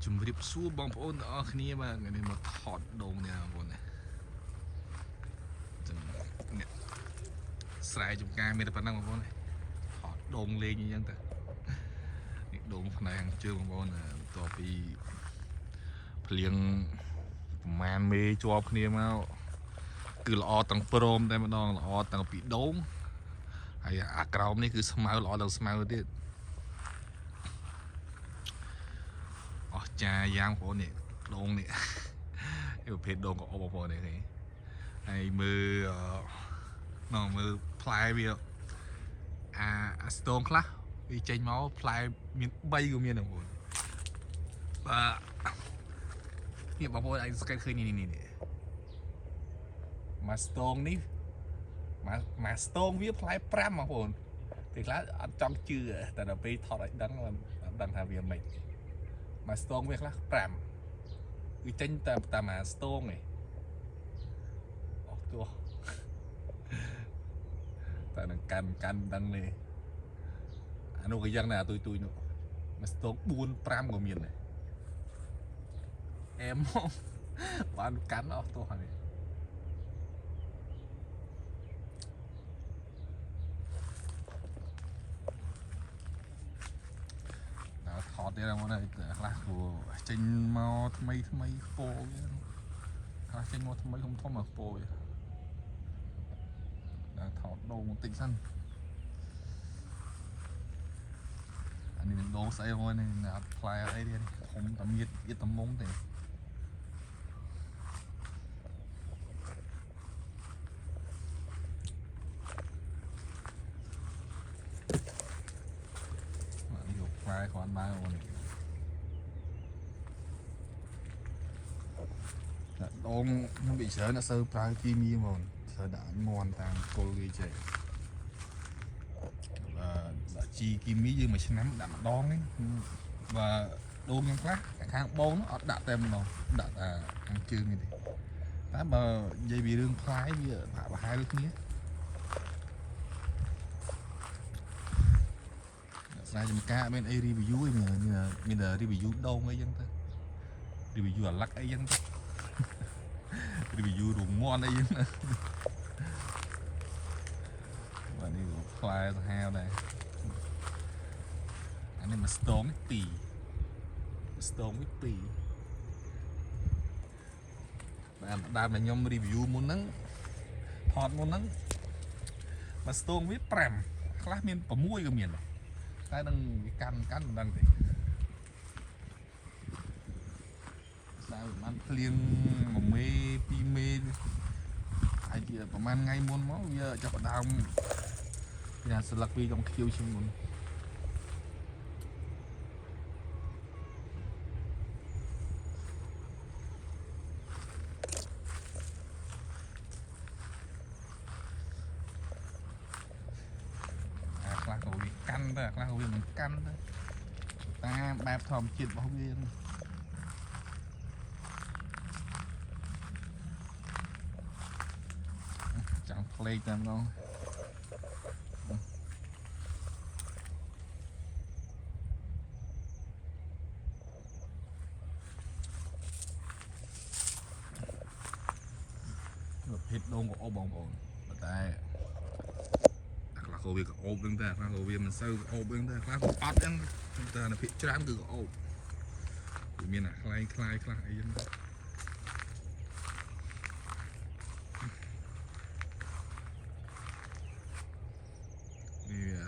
ជំរាបសួរបងប្អូនទាំងអស់គ្នាបាទថ្ងៃនេះមកថតដងនេះបងប្អូនណាចឹងនេះស្រែចំការមានតែប៉ុណ្ណឹងបងប្អូនណាថតដងលេងអញ្ចឹងទៅនេះដងផ្នែកខាងជើងបងប្អូនបន្ទាប់ពីភ្លៀងប្រមាណមេជាប់គ្នាមកគឺល្អទាំងព្រមតែម្ដងល្អទាំងពីដងហើយអាក្រោមនេះគឺស្មៅល្អដល់ស្មៅទៀតអស់ចាយ៉ាងបងប្អូននេះដងនេះប្រភេទដងក៏អបបងប្អូននេះហើយមើលមើលផ្លែវាអាស្ទងខ្លះវាចេញមកផ្លែមាន3ក៏មានបងប្អូនបាទនេះបងប្អូនអាចសង្កេតឃើញនេះមកស្ទងនេះមកស្ទងវាផ្លែ5បងប្អូនពេលខ្លះអត់ចង់ជឿតែដល់ពេលថតឲ្យដឹងដឹងថាវាមិនមកស្ទងវាខ្លះ5វាចេញតាមអាស្ទងនេះអស់ទោះតែនឹងកាន់ដឹងនេះអានោះក៏យ៉ាងដែរទុយនោះមកស្ទង4 5ក៏មានដែរអែមមកបានកាន់អស់ទោះហើយថតទៀតមកនេះខ្លះព្រោះចេញមកថ្មីពោវាខ្លះចេញមកថ្មីធំមកពោវាដល់ថតដូងបន្តិចសិនអានេះនឹងដូងស្អីមកនេះអត់ផ្លែអីទេធំតែមានយិតត្មុំទេផ្លែគ្រាន់បានបងនេះដងខ្ញុំbịច្រើនអត់សូវប្រើគីមីហ្មងត្រូវដាក់មន់តាមគល់វាចេះបាទជីគីមីយើងមួយឆ្នាំដាក់ម្ដងនេះបាទដូងយ៉ាងខ្លះខាងបងអត់ដាក់តែម្ដងដាក់តែខាងជើងនេះទេតែបើនិយាយពីរឿងផ្លែវាបាក់ប្រហែលគ្នាស្រែចំការមានអី review ឯងមានតែ review ដងអីចឹងទៅ review អាឡឹកអីចឹងទៅ review រងន់អីចឹងបាទនេះផ្លែសាហាវដែរអានេះមកស្ទង2ស្ទងនេះ2បាទដើមខ្ញុំ review មុនហ្នឹងថតមុនហ្នឹងមកស្ទងវា5ខ្លះមាន6ក៏មានដែរតែនឹងវាកាន់មិនដឹងទេតែបានភ្លៀង1មេ2មេហើយជាប្រហែលថ្ងៃមុនមកវាចាប់ដើមវាស្លឹកវាចង់ខៀវជាងមុនខ្លះក៏វាកាន់ដែរខ្លះក៏វាមិនកាន់ដែរតាមបែបធម្មជាតិរបស់វាចាំផ្លេកតែម្ដងប្រភេទដងក៏អបបងប្អូនតែខ្លះក៏វាក៏អូបហ្នឹងតែខ្លះក៏វាមិនសូវអូបហ្នឹងតែខ្លះក៏អត់ហ្នឹងតែអាភិកច្រើនគឺក៏អូបវាមានអាខ្លែងខ្លាយខ្លះអីហ្នឹង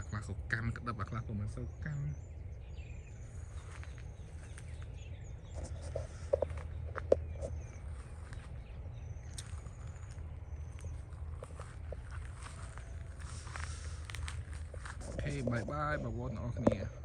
ខ្លះក៏កាន់ក្តឹបអាខ្លះក៏មិនសូវកាន់អូខេបាយបងប្អូនទាំងអស់គ្នា